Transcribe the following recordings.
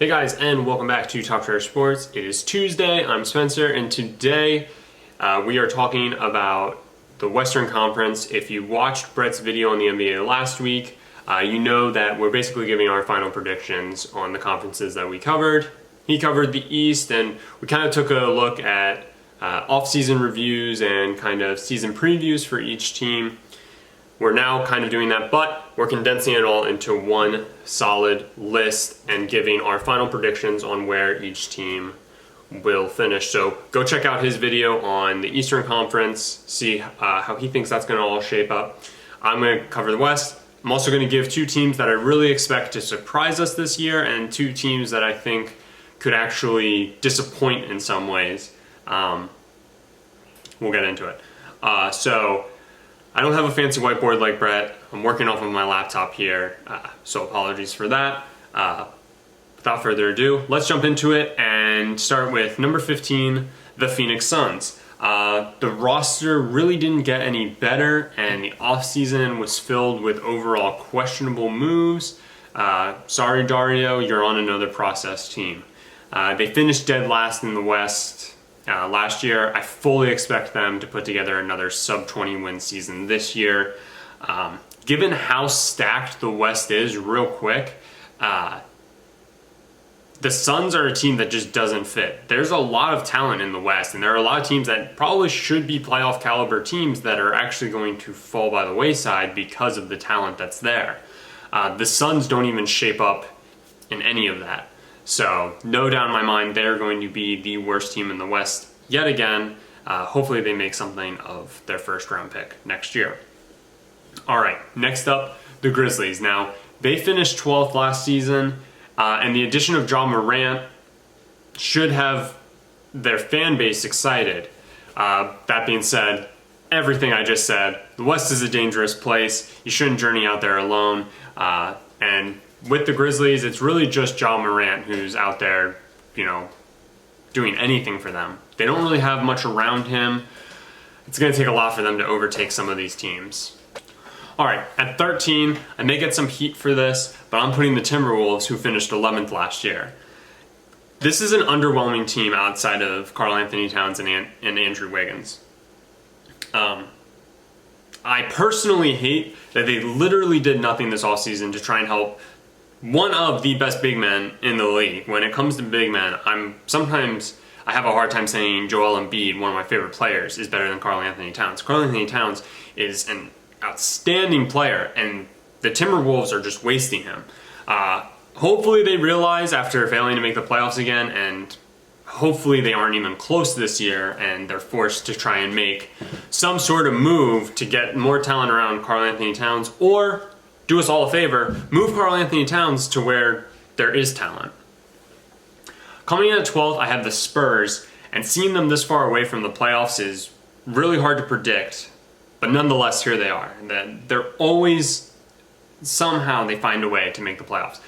Hey guys, and welcome back to Top Cheddar Sports. It is Tuesday, I'm Spencer, and today we are talking about the Western Conference. If you watched Brett's video on the NBA last week, you know that we're basically giving our final predictions on the conferences that we covered. He covered the East, and we kind of took a look at off-season reviews and kind of season previews for each team. We're now kind of doing that, but we're condensing it all into one solid list and giving our final predictions on where each team will finish. So go check out his video on the Eastern Conference, see how he thinks that's going to all shape up. I'm going to cover the West. I'm also going to give two teams that I really expect to surprise us this year and two teams that I think could actually disappoint in some ways. We'll get into it. So I don't have a fancy whiteboard like Brett. I'm working off of my laptop here, so apologies for that. Without further ado, let's jump into it and start with number 15, the Phoenix Suns. The roster really didn't get any better, and the offseason was filled with overall questionable moves. Sorry, Dario, you're on another process team. They finished dead last in the West last year. I fully expect them to put together another sub-20 win season this year. Given how stacked the West is, real quick, the Suns are a team that just doesn't fit. There's a lot of talent in the West, and there are a lot of teams that probably should be playoff caliber teams that are actually going to fall by the wayside because of the talent that's there. The Suns don't even shape up in any of that. So no doubt in my mind they're going to be the worst team in the West yet again. Hopefully they make something of their first round pick next year. All right, next up, the Grizzlies. Now, they finished 12th last season, and the addition of Ja Morant should have their fan base excited. That being said, everything I just said, the West is a dangerous place. You shouldn't journey out there alone. And with the Grizzlies, it's really just Ja Morant who's out there, doing anything for them. They don't really have much around him. It's going to take a lot for them to overtake some of these teams. All right, at 13, I may get some heat for this, but I'm putting the Timberwolves, who finished 11th last year. This is an underwhelming team outside of Karl Anthony Towns and Andrew Wiggins. I personally hate that they literally did nothing this offseason to try and help one of the best big men in the league. When it comes to big men, sometimes I have a hard time saying Joel Embiid, one of my favorite players, is better than Karl Anthony Towns. Karl Anthony Towns is an outstanding player, and the Timberwolves are just wasting him. Hopefully they realize after failing to make the playoffs again, and hopefully they aren't even close this year, and they're forced to try and make some sort of move to get more talent around Karl Anthony Towns, or do us all a favor, move Karl Anthony Towns to where there is talent. Coming in at 12th, I have the Spurs, and seeing them this far away from the playoffs is really hard to predict, but nonetheless, here they are. They're always, somehow they find a way to make the playoffs.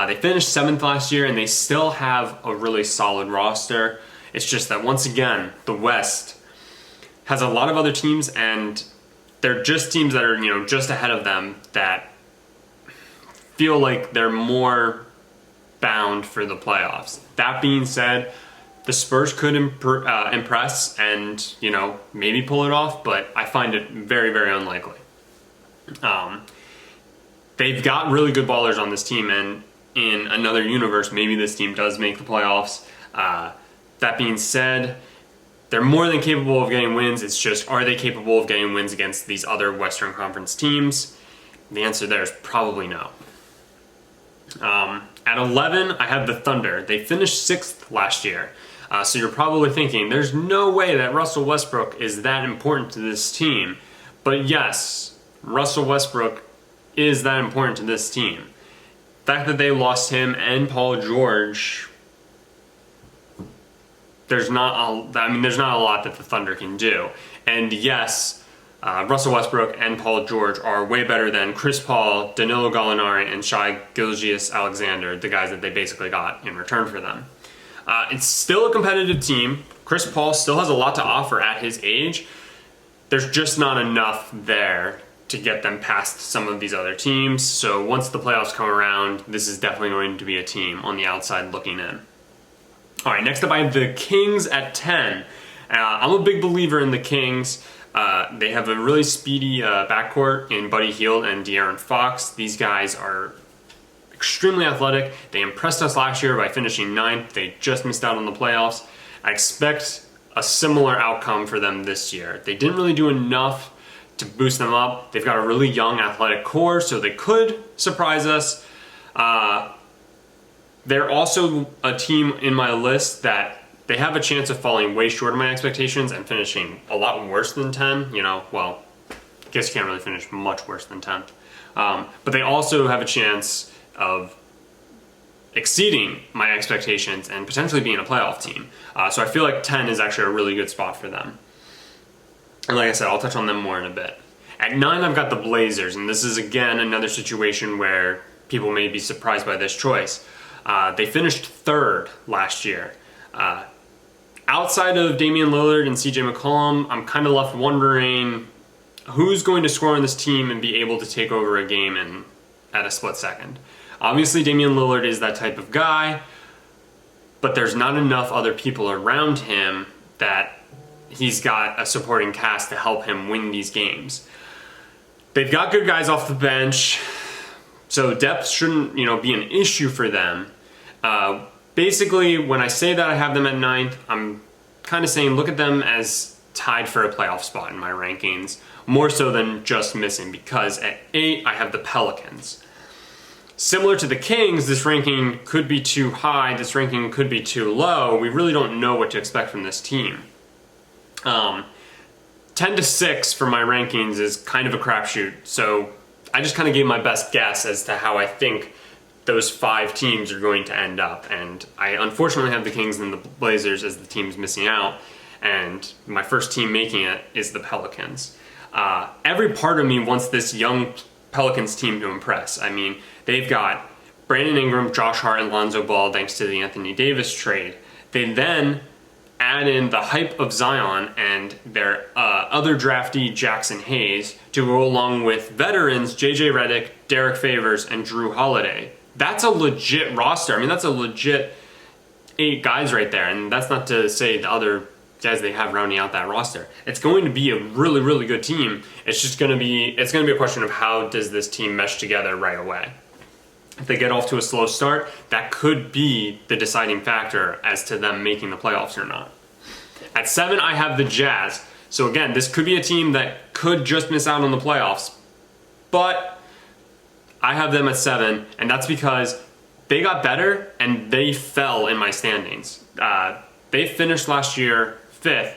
They finished 7th last year, and they still have a really solid roster. It's just that, once again, the West has a lot of other teams, and they're just teams that are, just ahead of them that feel like they're more bound for the playoffs. That being said, the Spurs could impress and, maybe pull it off, but I find it very, very unlikely. They've got really good ballers on this team, and in another universe, maybe this team does make the playoffs. That being said, they're more than capable of getting wins. It's just, are they capable of getting wins against these other Western Conference teams? The answer there is probably no. At 11, I have the Thunder. They finished 6th last year. So you're probably thinking, there's no way that Russell Westbrook is that important to this team. But yes, Russell Westbrook is that important to this team. The fact that they lost him and Paul George, there's not a lot that the Thunder can do. And yes, Russell Westbrook and Paul George are way better than Chris Paul, Danilo Gallinari, and Shai Gilgeous-Alexander, the guys that they basically got in return for them. It's still a competitive team. Chris Paul still has a lot to offer at his age. There's just not enough there to get them past some of these other teams. So once the playoffs come around, this is definitely going to be a team on the outside looking in. All right, next up I have the Kings at 10. I'm a big believer in the Kings. They have a really speedy backcourt in Buddy Hield and De'Aaron Fox. These guys are extremely athletic. They impressed us last year by finishing 9th. They just missed out on the playoffs. I expect a similar outcome for them this year. They didn't really do enough to boost them up. They've got a really young athletic core, so they could surprise us. They're also a team in my list that they have a chance of falling way short of my expectations and finishing a lot worse than 10. Well, I guess you can't really finish much worse than 10th. But they also have a chance of exceeding my expectations and potentially being a playoff team. So I feel like 10 is actually a really good spot for them. And like I said, I'll touch on them more in a bit. At 9, I've got the Blazers, and this is again another situation where people may be surprised by this choice. They finished 3rd last year. Outside of Damian Lillard and CJ McCollum, I'm kind of left wondering who's going to score on this team and be able to take over a game at a split second. Obviously, Damian Lillard is that type of guy, but there's not enough other people around him that he's got a supporting cast to help him win these games. They've got good guys off the bench, so depth shouldn't, be an issue for them. Basically, when I say that I have them at 9th, I'm kind of saying look at them as tied for a playoff spot in my rankings, more so than just missing, because at 8, I have the Pelicans. Similar to the Kings, this ranking could be too high, this ranking could be too low. We really don't know what to expect from this team. 10 to 6 for my rankings is kind of a crapshoot, so I just kind of gave my best guess as to how I think those 5 teams are going to end up, and I unfortunately have the Kings and the Blazers as the teams missing out, and my first team making it is the Pelicans. Every part of me wants this young Pelicans team to impress. I mean, they've got Brandon Ingram, Josh Hart, and Lonzo Ball thanks to the Anthony Davis trade. They then add in the hype of Zion and their other draftee Jackson Hayes to go along with veterans JJ Redick, Derek Favors, and Drew Holiday. That's a legit roster. I mean, that's a legit 8 guys right there, and that's not to say the other guys they have rounding out that roster. It's going to be a really, really good team. It's going to be a question of how does this team mesh together right away. If they get off to a slow start, that could be the deciding factor as to them making the playoffs or not. At 7, I have the Jazz. So again, this could be a team that could just miss out on the playoffs, but I have them at 7, and that's because they got better and they fell in my standings. They finished last year 5th,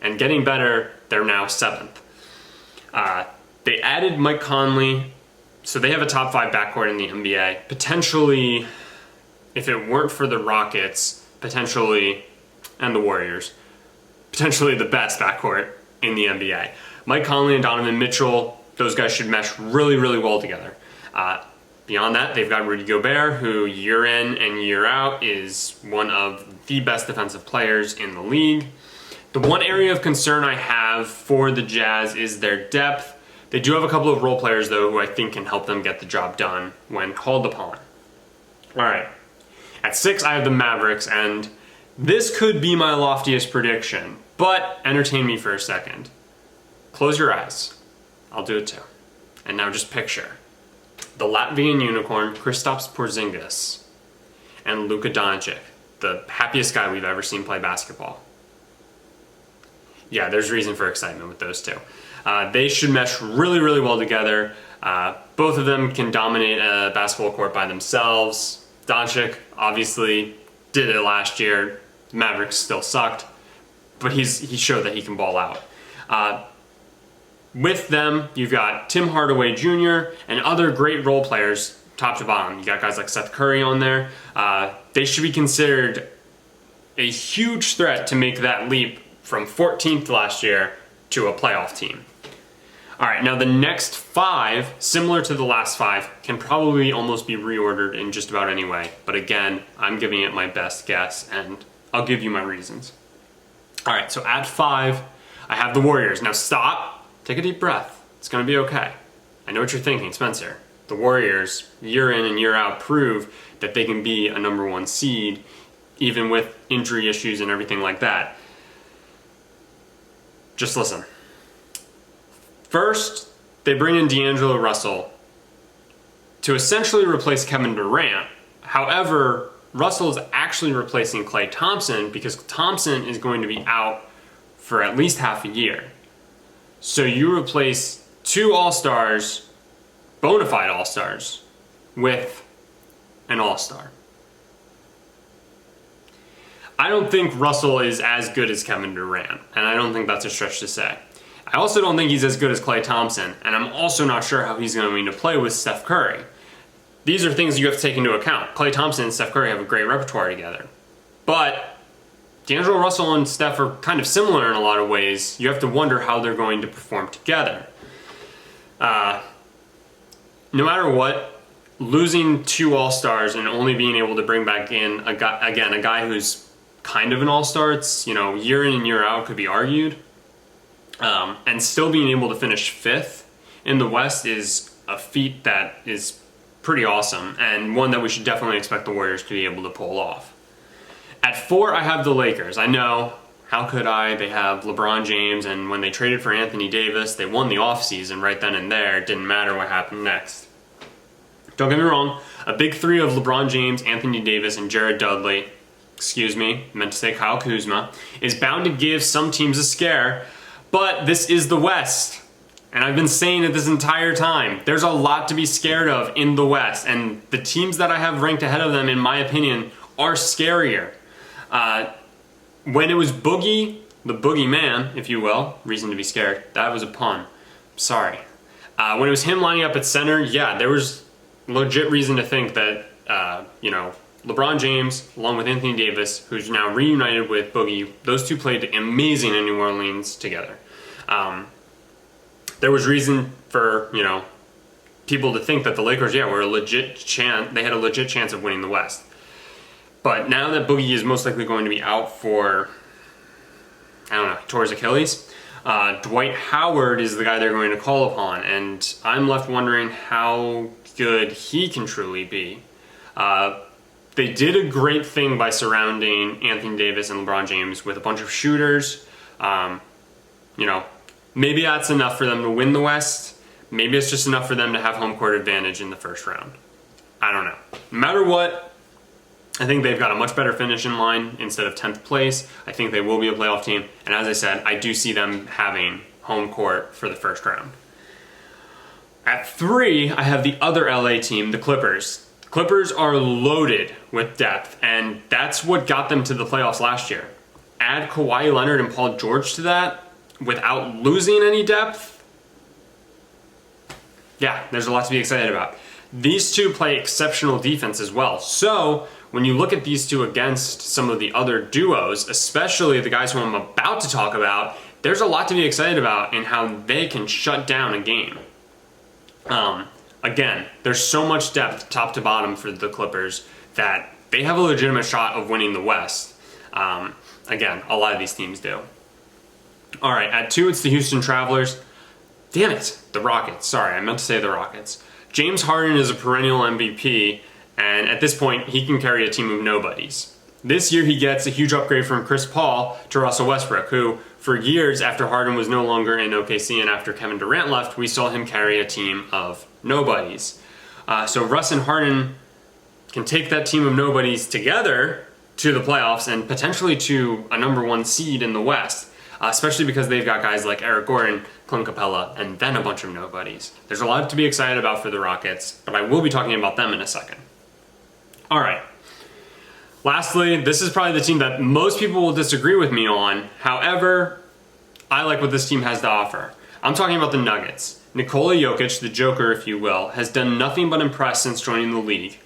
and getting better, they're now 7th. They added Mike Conley, so they have a top 5 backcourt in the NBA. Potentially, if it weren't for the Rockets, and the Warriors, potentially the best backcourt in the NBA. Mike Conley and Donovan Mitchell, those guys should mesh really, really well together. Beyond that, they've got Rudy Gobert, who year in and year out is one of the best defensive players in the league. The one area of concern I have for the Jazz is their depth. They do have a couple of role players, though, who I think can help them get the job done when called upon. All right. At 6, I have the Mavericks, and this could be my loftiest prediction, but entertain me for a second. Close your eyes. I'll do it too. And now just picture the Latvian unicorn, Kristaps Porzingis, and Luka Doncic, the happiest guy we've ever seen play basketball. Yeah, there's reason for excitement with those two. They should mesh really, really well together. Both of them can dominate a basketball court by themselves. Doncic obviously did it last year. Mavericks still sucked, but he showed that he can ball out. With them, you've got Tim Hardaway Jr. and other great role players, top to bottom. You got guys like Seth Curry on there. They should be considered a huge threat to make that leap from 14th last year to a playoff team. All right, now the next 5, similar to the last 5, can probably almost be reordered in just about any way. But again, I'm giving it my best guess, and I'll give you my reasons. All right, so at 5, I have the Warriors. Now stop, take a deep breath. It's gonna be okay. I know what you're thinking, Spencer. The Warriors, year in and year out, prove that they can be a number 1 seed, even with injury issues and everything like that. Just listen. First, they bring in D'Angelo Russell to essentially replace Kevin Durant. However, Russell is actually replacing Klay Thompson because Thompson is going to be out for at least half a year. So you replace 2 All-Stars, bona fide All-Stars, with an All-Star. I don't think Russell is as good as Kevin Durant, and I don't think that's a stretch to say. I also don't think he's as good as Klay Thompson, and I'm also not sure how he's going to play with Steph Curry. These are things you have to take into account. Klay Thompson and Steph Curry have a great repertoire together. But D'Angelo Russell and Steph are kind of similar in a lot of ways. You have to wonder how they're going to perform together. No matter what, losing 2 All-Stars and only being able to bring back in, a guy who's kind of an All-Star, it's, year in and year out, could be argued, and still being able to finish 5th in the West is a feat that is pretty awesome, and one that we should definitely expect the Warriors to be able to pull off. At 4, I have the Lakers. I know, how could I? They have LeBron James, and when they traded for Anthony Davis, they won the offseason right then and there. It didn't matter what happened next. Don't get me wrong, a big 3 of LeBron James, Anthony Davis, and Jared Dudley, meant to say Kyle Kuzma, is bound to give some teams a scare, but this is the West. And I've been saying it this entire time. There's a lot to be scared of in the West, and the teams that I have ranked ahead of them, in my opinion, are scarier. When it was Boogie, the boogeyman, if you will, reason to be scared, that was a pun. Sorry. When it was him lining up at center, yeah, there was legit reason to think that, LeBron James, along with Anthony Davis, who's now reunited with Boogie, those 2 played amazing in New Orleans together. There was reason for, people to think that the Lakers, were a legit chance. They had a legit chance of winning the West. But now that Boogie is most likely going to be out for, tore his Achilles, Dwight Howard is the guy they're going to call upon, and I'm left wondering how good he can truly be. They did a great thing by surrounding Anthony Davis and LeBron James with a bunch of shooters. Maybe that's enough for them to win the West. Maybe it's just enough for them to have home court advantage in the first round. I don't know. No matter what, I think they've got a much better finish in line instead of 10th place. I think they will be a playoff team. And as I said, I do see them having home court for the first round. At 3, I have the other LA team, the Clippers. Clippers are loaded with depth, and that's what got them to the playoffs last year. Add Kawhi Leonard and Paul George to that without losing any depth. Yeah, there's a lot to be excited about. These 2 play exceptional defense as well. So when you look at these 2 against some of the other duos, especially the guys who I'm about to talk about, there's a lot to be excited about in how they can shut down a game. Again, there's so much depth top to bottom for the Clippers that they have a legitimate shot of winning the West. Again, a lot of these teams do. All right, at 2, it's the Houston Travelers. Damn it, the Rockets. Sorry, I meant to say the Rockets. James Harden is a perennial MVP, and at this point, he can carry a team of nobodies. This year, he gets a huge upgrade from Chris Paul to Russell Westbrook, who, for years after Harden was no longer in OKC and after Kevin Durant left, we saw him carry a team of nobodies. So Russ and Harden can take that team of nobodies together to the playoffs and potentially to a number 1 seed in the West, especially because they've got guys like Eric Gordon, Clint Capella, and then a bunch of nobodies. There's a lot to be excited about for the Rockets, but I will be talking about them in a second. All right. Lastly, this is probably the team that most people will disagree with me on. However, I like what this team has to offer. I'm talking about the Nuggets. Nikola Jokic, the Joker if you will, has done nothing but impress since joining the league.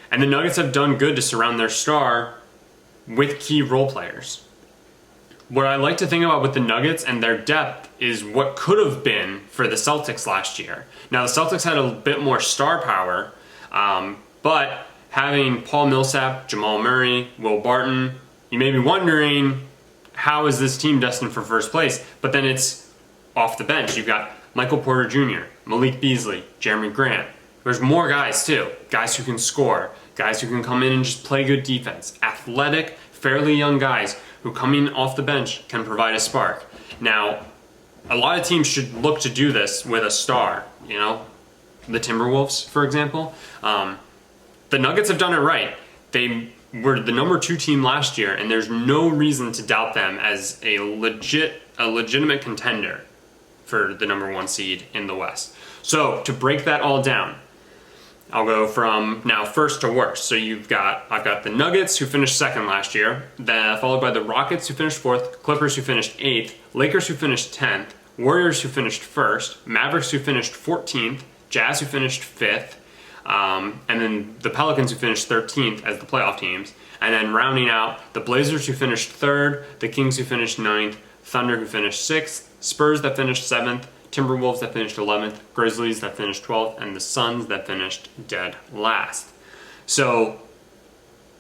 And the Nuggets have done good to surround their star with key role players. What I like to think about with the Nuggets and their depth is what could have been for the Celtics last year. Now, the Celtics had a bit more star power, but having Paul Millsap, Jamal Murray, Will Barton, you may be wondering, how is this team destined for first place? But then it's off the bench. You've got Michael Porter Jr., Malik Beasley, Jeremy Grant. There's more guys too. Guys who can score, guys who can come in and just play good defense. Athletic, fairly young guys who coming off the bench can provide a spark. Now, a lot of teams should look to do this with a star, you know? The Timberwolves, for example. The Nuggets have done it right. They were the number 2 team last year, and there's no reason to doubt them as a legitimate contender for the number 1 seed in the West. So to break that all down, I'll go from now first to worst. So I've got the Nuggets who finished 2nd last year, followed by the Rockets who finished 4th, Clippers who finished 8th, Lakers who finished 10th, Warriors who finished 1st, Mavericks who finished 14th, Jazz who finished 5th, and then the Pelicans who finished 13th as the playoff teams. And then rounding out, the Blazers who finished 3rd, the Kings who finished 9th, Thunder who finished 6th, Spurs that finished 7th, Timberwolves that finished 11th, Grizzlies that finished 12th, and the Suns that finished dead last. So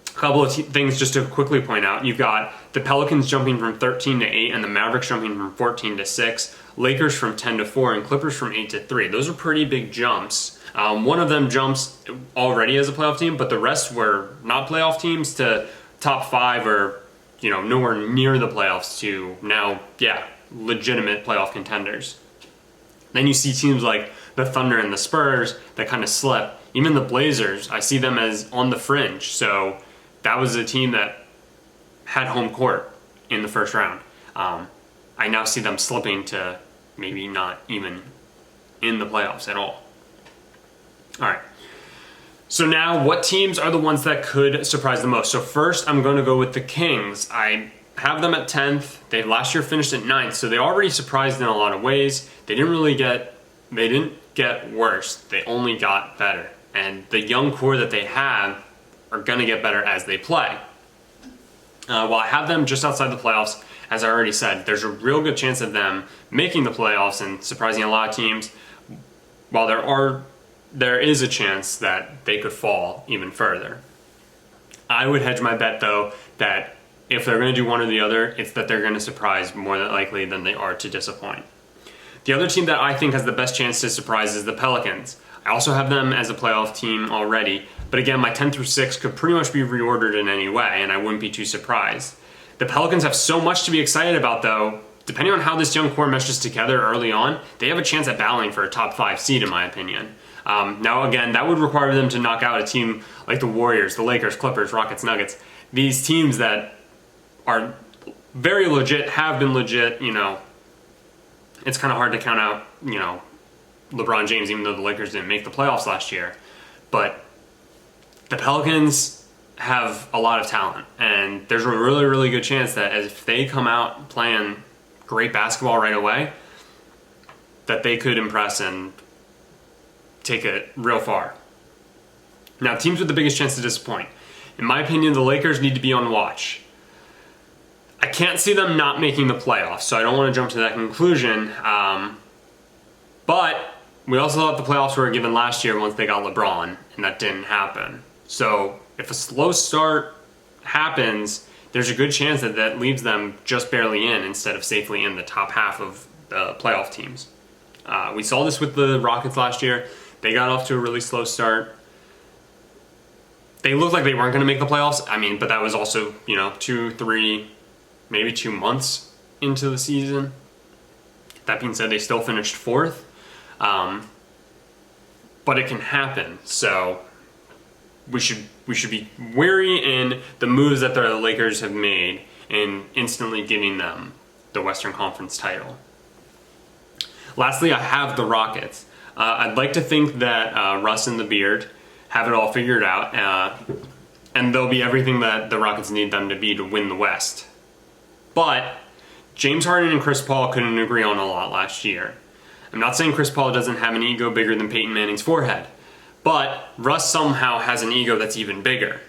a couple of things just to quickly point out. You've got the Pelicans jumping from 13 to 8 and the Mavericks jumping from 14 to 6, Lakers from 10 to 4, and Clippers from 8 to 3. Those are pretty big jumps. One of them jumps already as a playoff team, but the rest were not playoff teams to top 5 or, you know, nowhere near the playoffs to now, legitimate playoff contenders. Then you see teams like the Thunder and the Spurs that kind of slip. Even the Blazers, I see them as on the fringe. So that was a team that had home court in the first round. I now see them slipping to maybe not even in the playoffs at all. All right. So now what teams are the ones that could surprise the most? So first I'm going to go with the Kings. I have them at 10th. They last year finished at 9th, so they already surprised in a lot of ways. They didn't get worse. They only got better. And the young core that they have are going to get better as they play. While I have them just outside the playoffs, as I already said, there's a real good chance of them making the playoffs and surprising a lot of teams. While there is a chance that they could fall even further. I would hedge my bet, though, that if they're going to do one or the other, it's that they're going to surprise more than likely than they are to disappoint. The other team that I think has the best chance to surprise is the Pelicans. I also have them as a playoff team already, but again, my 10 through 6 could pretty much be reordered in any way, and I wouldn't be too surprised. The Pelicans have so much to be excited about, though. Depending on how this young core meshes together early on, they have a chance at battling for a top 5 seed, in my opinion. Now, again, that would require them to knock out a team like the Warriors, the Lakers, Clippers, Rockets, Nuggets. These teams that are very legit, have been legit, you know. It's kind of hard to count out, you know, LeBron James, even though the Lakers didn't make the playoffs last year. But the Pelicans have a lot of talent, and there's a really, really good chance that if they come out playing great basketball right away, that they could impress and take it real far. Now, teams with the biggest chance to disappoint. In my opinion, the Lakers need to be on watch. I can't see them not making the playoffs, so I don't want to jump to that conclusion. But we also thought the playoffs were given last year once they got LeBron, and that didn't happen. So if a slow start happens, there's a good chance that that leaves them just barely in instead of safely in the top half of the playoff teams. We saw this with the Rockets last year. They got off to a really slow start. They looked like they weren't going to make the playoffs. I mean, but that was also, 2, 3, maybe 2 months into the season. That being said, they still finished 4th. But it can happen. So we should be wary in the moves that the Lakers have made in instantly giving them the Western Conference title. Lastly, I have the Rockets. I'd like to think that Russ and the Beard have it all figured out, and they'll be everything that the Rockets need them to be to win the West. But James Harden and Chris Paul couldn't agree on a lot last year. I'm not saying Chris Paul doesn't have an ego bigger than Peyton Manning's forehead, but Russ somehow has an ego that's even bigger.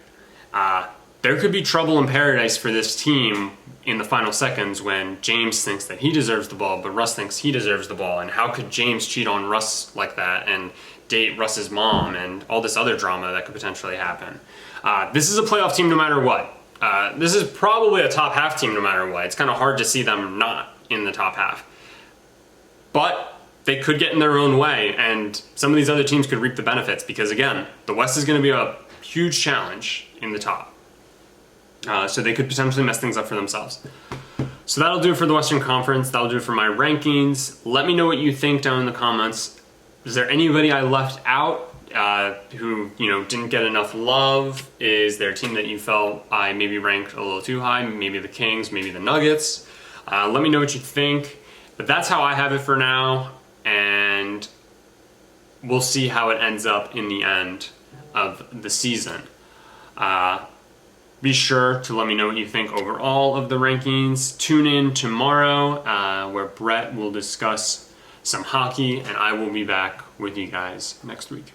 There could be trouble in paradise for this team in the final seconds when James thinks that he deserves the ball, but Russ thinks he deserves the ball. And how could James cheat on Russ like that and date Russ's mom and all this other drama that could potentially happen? This is a playoff team no matter what. This is probably a top half team no matter what. It's kind of hard to see them not in the top half. But they could get in their own way, and some of these other teams could reap the benefits, because again, the West is going to be a huge challenge in the top. So they could potentially mess things up for themselves. So that'll do it for the Western Conference. That'll do it for my rankings. Let me know what you think down in the comments. Is there anybody I left out who didn't get enough love? Is there a team that you felt I maybe ranked a little too high? Maybe the Kings, maybe the Nuggets. Let me know what you think. But that's how I have it for now, and we'll see how it ends up in the end of the season. Be sure to let me know what you think overall of the rankings. Tune in tomorrow where Brett will discuss some hockey, and I will be back with you guys next week.